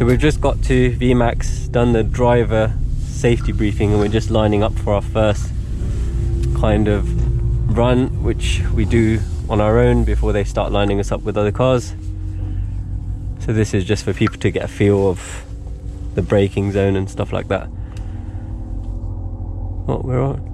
So we've just got to VMAX, done the driver safety briefing, and we're just lining up for our first kind of run, which we do on our own before they start lining us up with other cars. So this is just for people to get a feel of the braking zone and stuff like that. What we're on.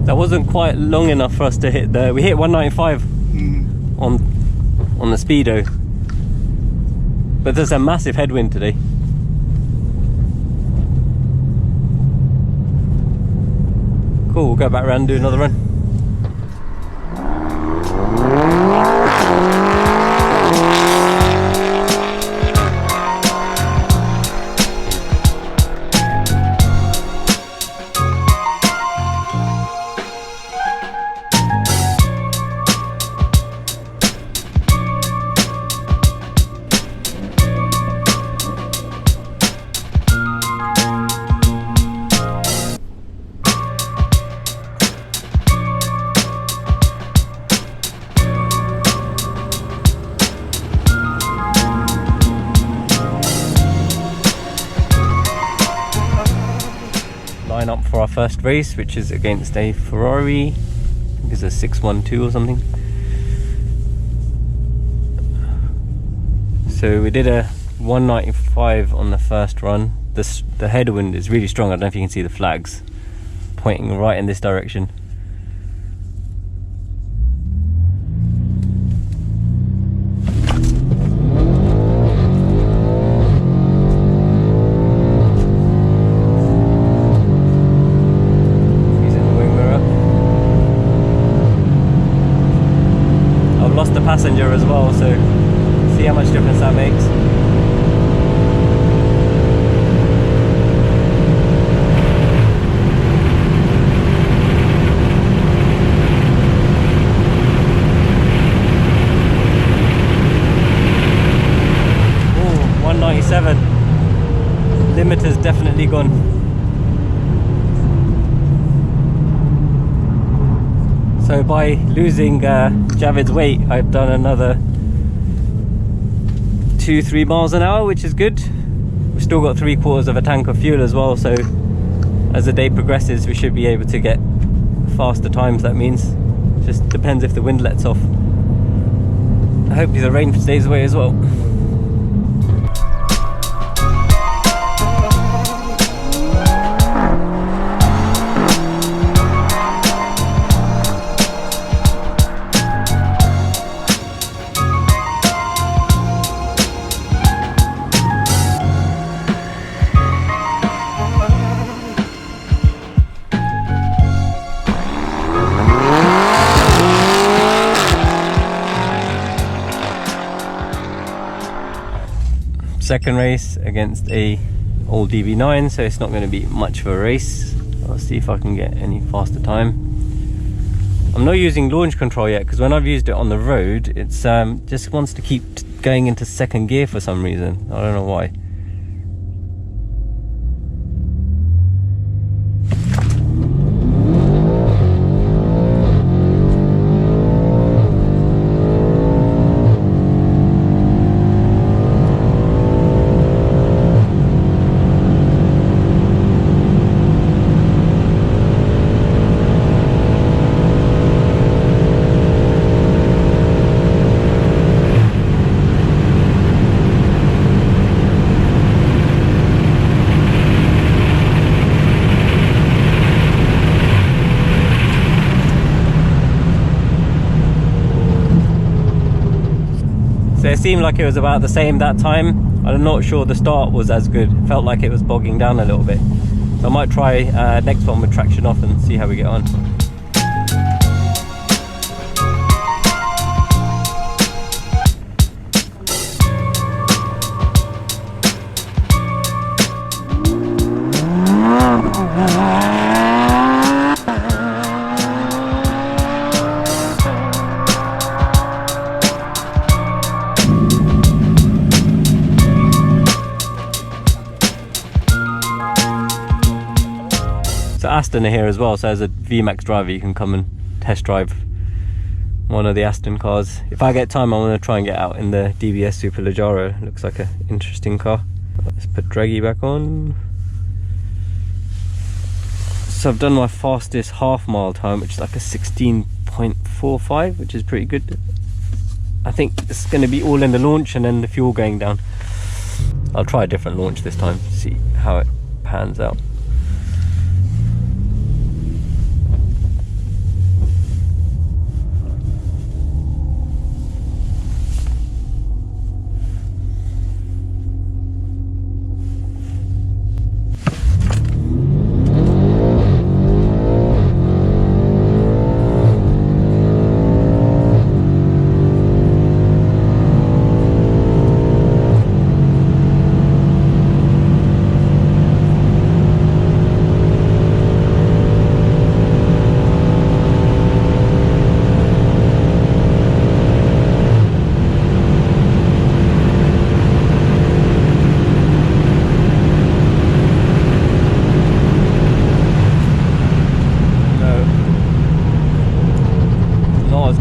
That wasn't quite long enough for us to hit we hit 195 on the speedo, but there's a massive headwind today. Cool, we'll go back around and do another run. Line up for our first race, which is against a Ferrari. I think it's a 612 or something. So we did a 195 on the first run. The headwind is really strong. I don't know if you can see the flags pointing right in this direction. Lost the passenger as well, so see how much difference that makes. Ooh, 197. Limiter's definitely gone. So by losing Javid's weight, I've done another 2-3 miles an hour, which is good. We've still got 3/4 of a tank of fuel as well, so as the day progresses we should be able to get faster times. That means just depends if the wind lets off. I hope the rain stays away as well. Second race against a old DB9, so it's not going to be much of a race. I'll see if I can get any faster time. I'm not using launch control yet because when I've used it on the road, it's just wants to keep going into second gear for some reason. I don't know why. So it seemed like it was about the same that time. I'm not sure the start was as good. It felt like it was bogging down a little bit. So I might try next one with traction off and see how we get on. Aston are here as well, so as a VMAX driver you can come and test drive one of the Aston cars. If I get time, I'm going to try and get out in the DBS Superleggero. Looks like an interesting car. Let's put Draggy back on. So I've done my fastest half mile time, which is like a 16.45, which is pretty good. I think it's going to be all in the launch and then the fuel going down. I'll try a different launch this time to see how it pans out.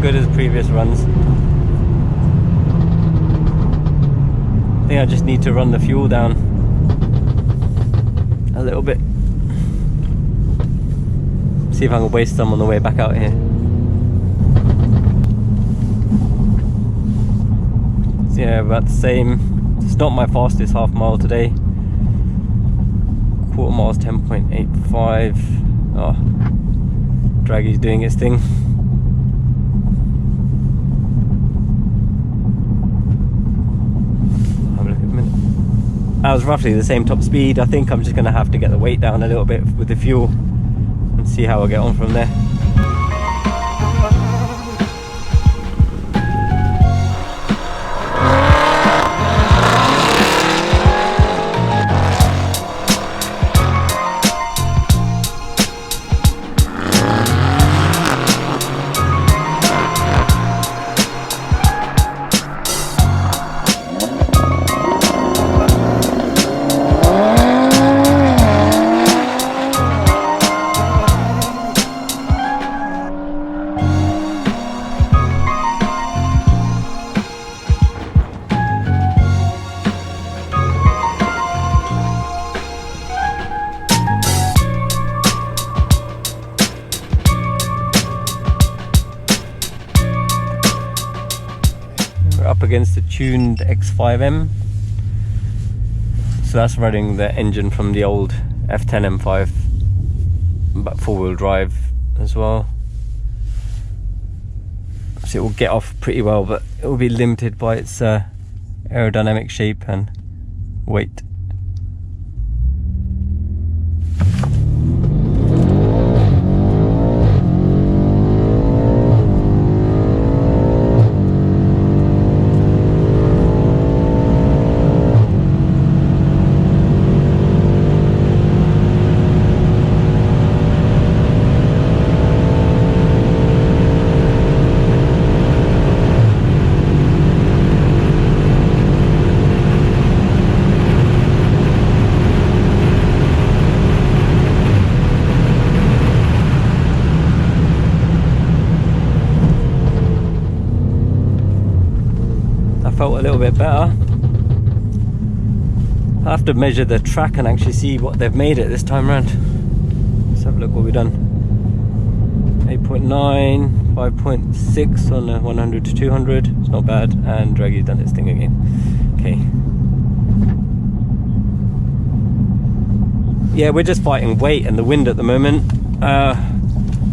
Good as previous runs. I think I just need to run the fuel down a little bit. See if I can waste some on the way back out here. So yeah, about the same. It's not my fastest half mile today. Quarter mile's 10.85. Oh, Draggy's doing its thing. That was roughly the same top speed. I think I'm just going to have to get the weight down a little bit with the fuel and see how I get on from there. Up against the tuned X5M, so that's running the engine from the old F10 M5, but four-wheel drive as well, so it will get off pretty well, but it will be limited by its aerodynamic shape and weight. Felt a little bit better. I have to measure the track and actually see what they've made it this time around. Let's have a look what we've done. 8.9, 5.6 on the 100 to 200. It's not bad, and Draggy's done its thing again. Okay. Yeah, we're just fighting weight and the wind at the moment.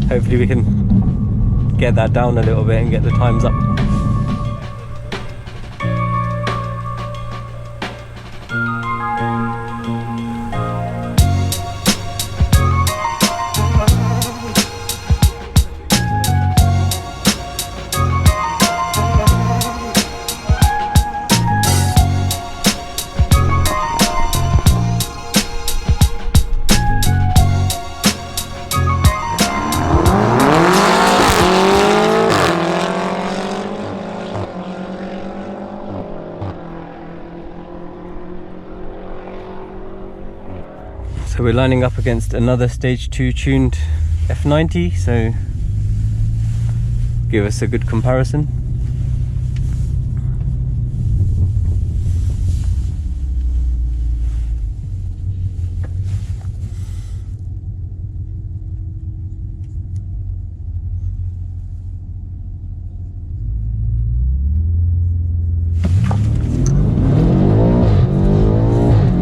Hopefully we can get that down a little bit and get the times up. So we're lining up against another stage 2 tuned F90, so give us a good comparison.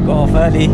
Got off early.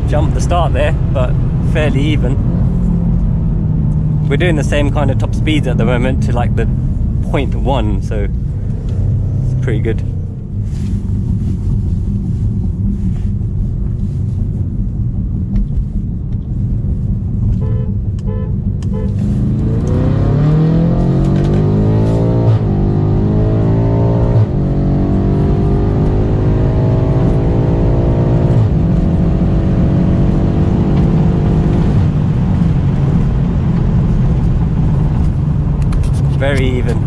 Jumped the start there, but fairly even. We're doing the same kind of top speeds at the moment to like the 0.1, so it's pretty good. Very even.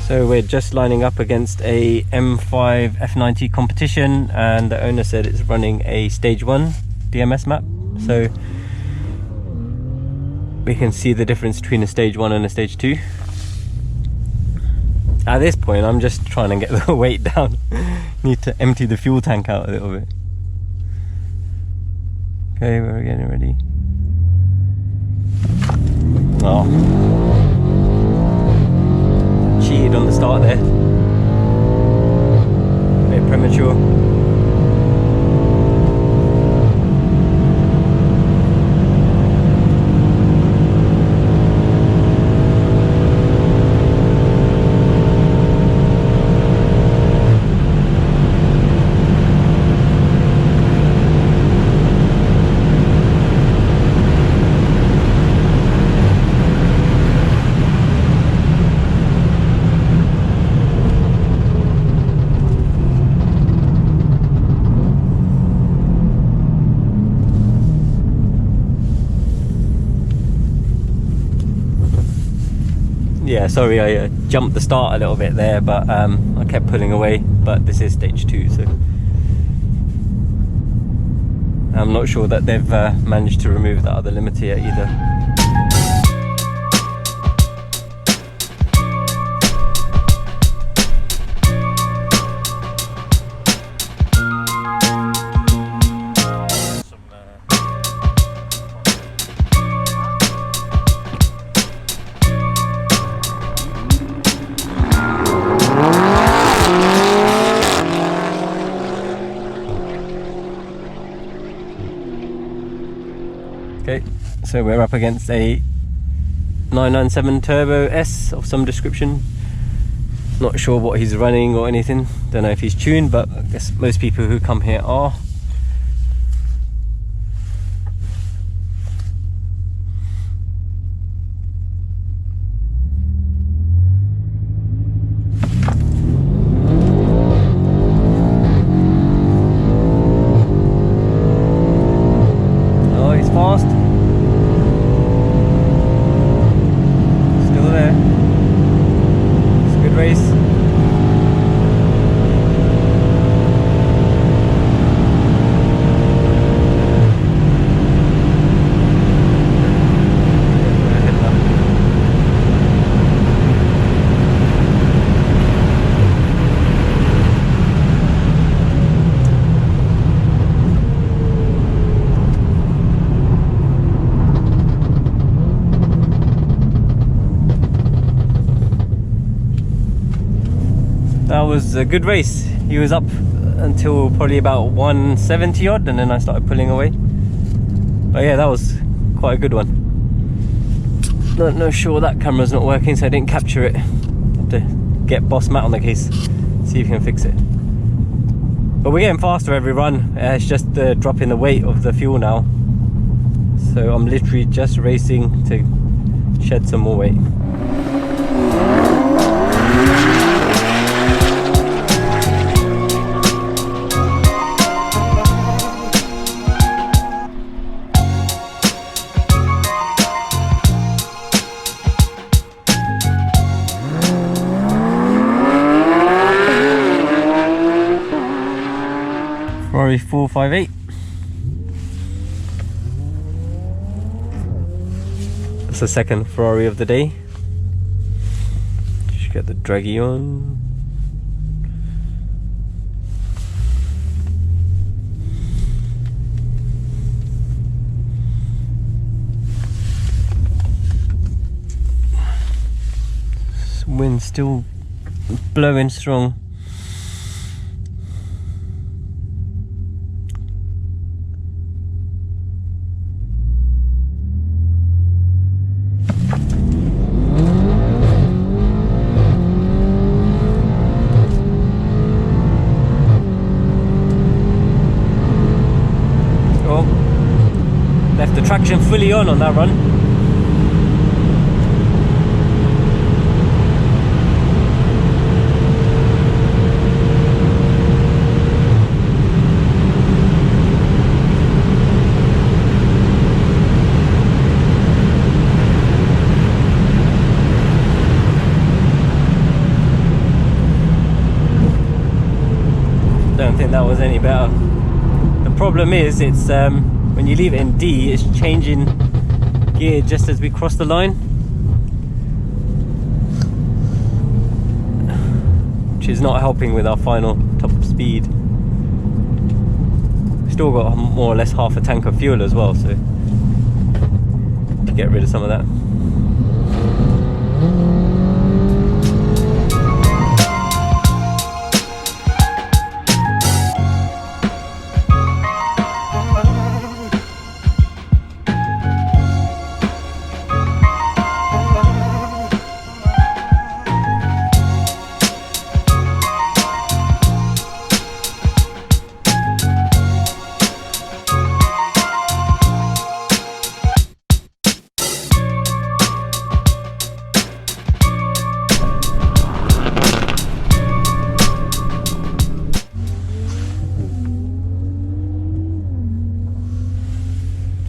So we're just lining up against a M5 F90 competition, and the owner said it's running a stage 1 DMS map, so we can see the difference between a stage 1 and a stage 2. At this point I'm just trying to get the weight down. Need to empty the fuel tank out a little bit. Okay, we're getting ready. Oh, cheated on the start there. A bit premature. Yeah, sorry I jumped the start a little bit there, but I kept pulling away, but this is stage 2, so I'm not sure that they've managed to remove that other limiter yet either. Okay, so we're up against a 997 Turbo S of some description. Not sure what he's running or anything, don't know if he's tuned, but I guess most people who come here are. Fast. Still there. It's a good race. was a good race. He was up until probably about 170 odd, and then I started pulling away. But yeah, that was quite a good one. Not sure that camera's not working, so I didn't capture it. Have to get Boss Matt on the case, see if he can fix it. But we're getting faster every run. It's just the drop in the weight of the fuel now. So I'm literally just racing to shed some more weight. Ferrari 458. That's the second Ferrari of the day. Just get the draggy on. Wind still blowing strong. Left the traction fully on that run. Don't think that was any better. The problem is it's when you leave it in D, it's changing gear just as we cross the line, which is not helping with our final top speed. Still got more or less half a tank of fuel as well, so to get rid of some of that.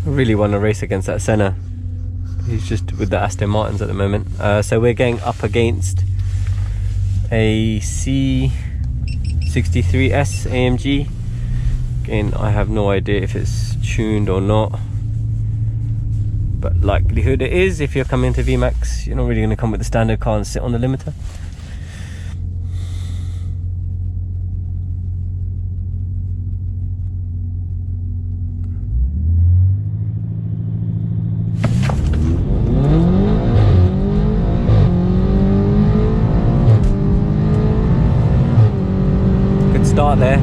Really want to race against that Senna. He's just with the Aston Martins at the moment. So we're getting up against a C63S AMG. Again, I have no idea if it's tuned or not, but likelihood it is. If you're coming to VMAX, you're not really going to come with the standard car and sit on the limiter. Start there.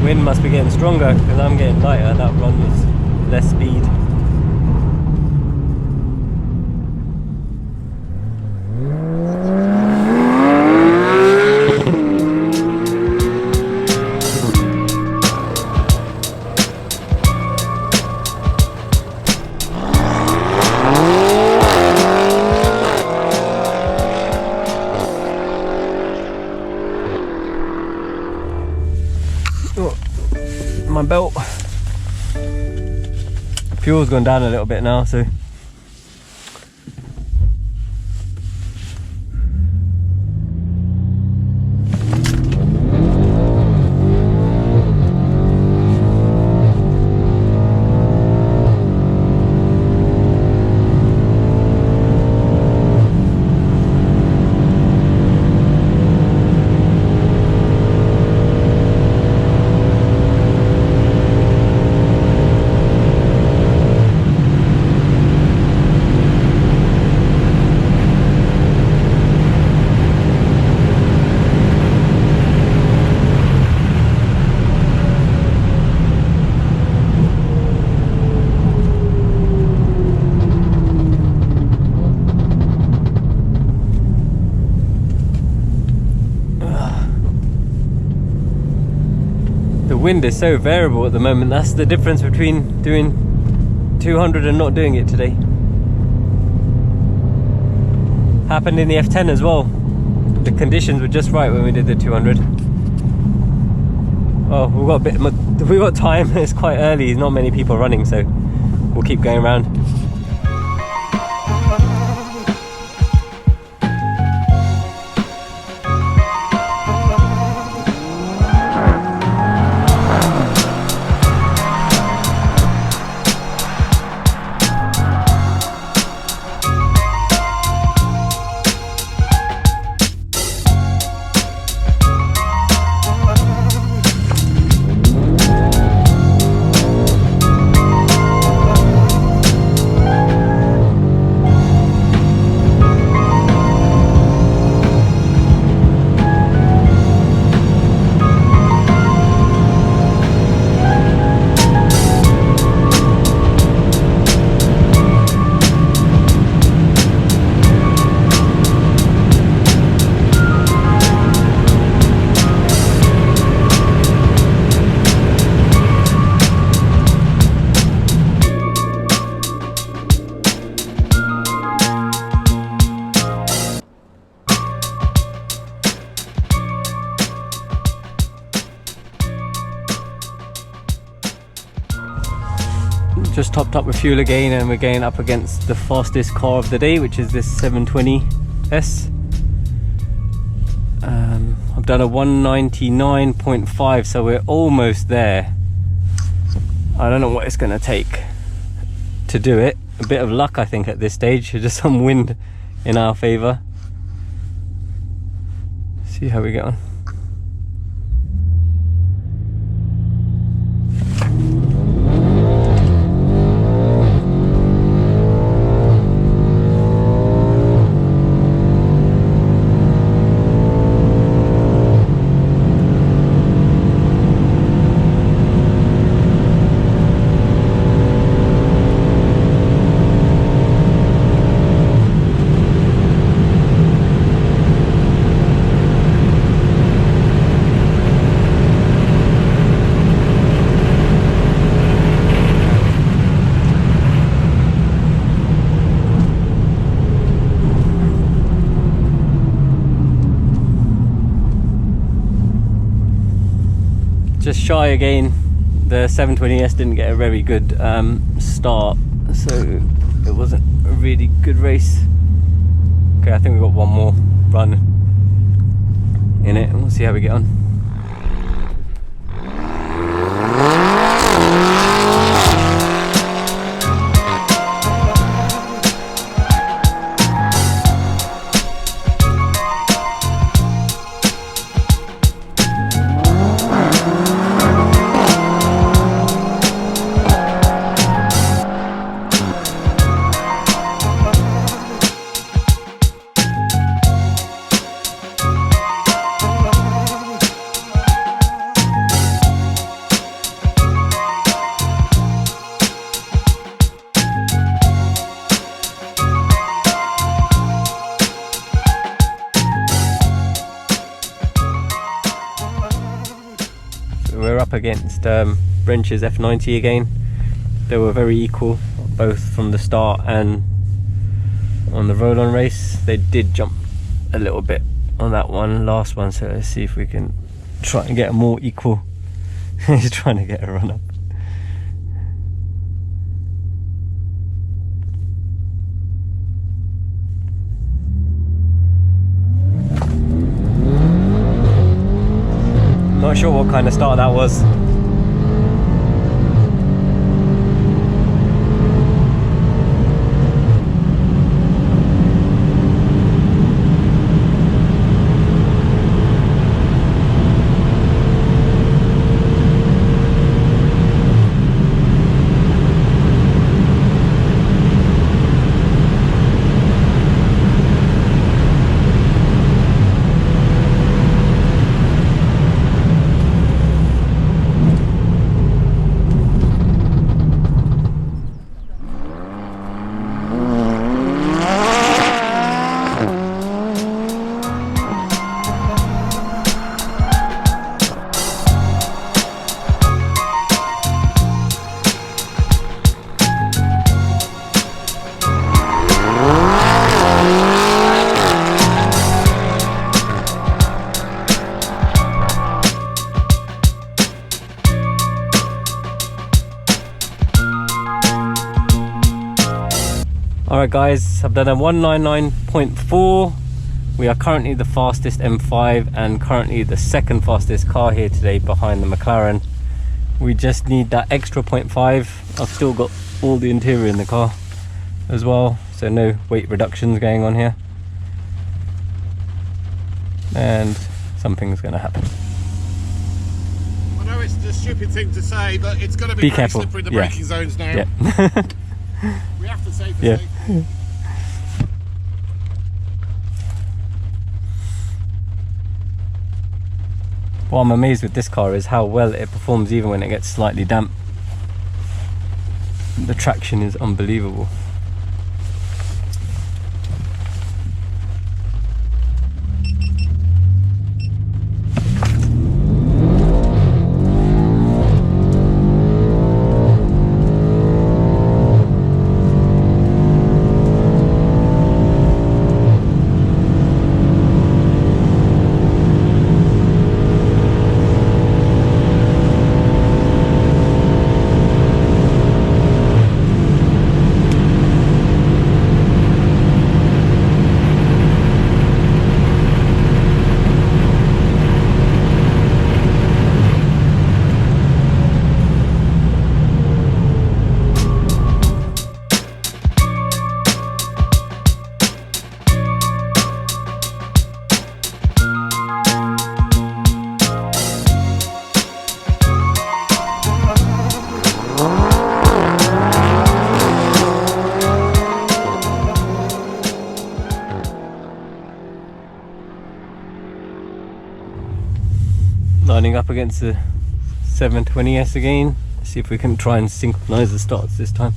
Wind must be getting stronger because I'm getting lighter. That run was less speed. Oh, my belt. Fuel's gone down a little bit now, so wind is so variable at the moment. That's the difference between doing 200 and not doing it today. Happened in the F10 as well. The conditions were just right when we did the 200. Oh, we've got time. It's quite early. Not many people running, so we'll keep going around. Just topped up with fuel again, and we're going up against the fastest car of the day, which is this 720S. I've done a 199.5, so we're almost there. I don't know what it's going to take to do it. A bit of luck, I think, at this stage. Just some wind in our favour. See how we get on. Just shy again. The 720S didn't get a very good start, so it wasn't a really good race. Okay, I think we've got one more run in it, and we'll see how we get on. We're up against Brench's F90 again. They were very equal, both from the start and on the roll-on race. They did jump a little bit on that last one, so let's see if we can try and get a more equal. He's trying to get a run up. Not sure what kind of start that was. Alright guys, I've done a 199.4. We are currently the fastest M5 and currently the second fastest car here today behind the McLaren. We just need that extra 0.5. I've still got all the interior in the car as well, so no weight reductions going on here. And something's going to happen. I know it's a stupid thing to say, but it's going to be very careful. slippery in the braking zones now. Yeah. We have to say for Yeah. safety. What I'm amazed with this car is how well it performs even when it gets slightly damp. The traction is unbelievable. Lining up against the 720S again. Let's see if we can try and synchronize the starts this time.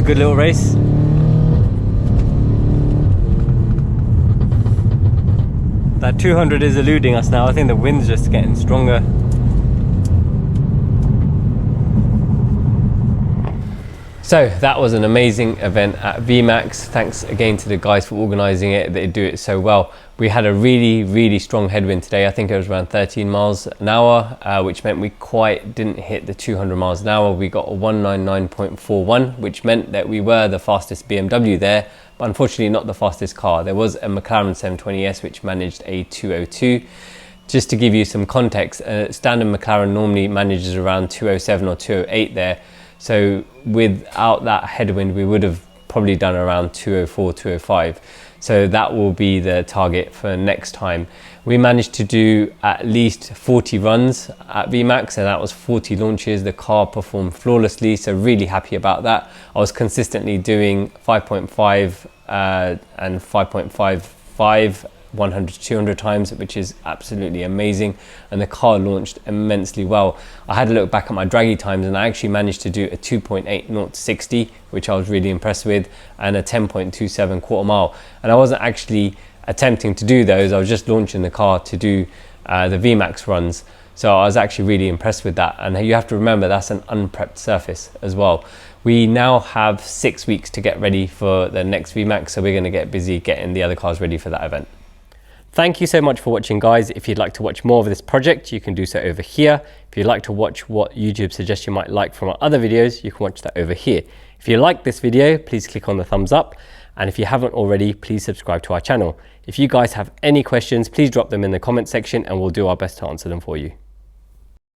Good little race. That 200 is eluding us now. I think the wind's just getting stronger. So that was an amazing event at VMAX. Thanks again to the guys for organising it. They do it so well. We had a really strong headwind today. I think it was around 13 miles an hour, which meant we quite didn't hit the 200 miles an hour. We got a 199.41, which meant that we were the fastest BMW there, but unfortunately not the fastest car. There was a McLaren 720S which managed a 202. Just to give you some context, standard McLaren normally manages around 207 or 208 there. So without that headwind, we would have probably done around 204, 205. So that will be the target for next time. We managed to do at least 40 runs at VMAX, and that was 40 launches. The car performed flawlessly, so really happy about that. I was consistently doing 5.5 and 5.55 100 to 200 times, which is absolutely amazing, and the car launched immensely well. I had a look back at my draggy times and I actually managed to do a 2.8 0 to 60, which I was really impressed with, and a 10.27 quarter mile. And I wasn't actually attempting to do those, I was just launching the car to do the VMAX runs. So I was actually really impressed with that, and you have to remember that's an unprepped surface as well. We now have 6 weeks to get ready for the next VMAX, so we're going to get busy getting the other cars ready for that event. Thank you so much for watching, guys. If you'd like to watch more of this project, you can do so over here. If you'd like to watch what YouTube suggests you might like from our other videos, you can watch that over here. If you like this video, please click on the thumbs up. And if you haven't already, please subscribe to our channel. If you guys have any questions, please drop them in the comment section and we'll do our best to answer them for you.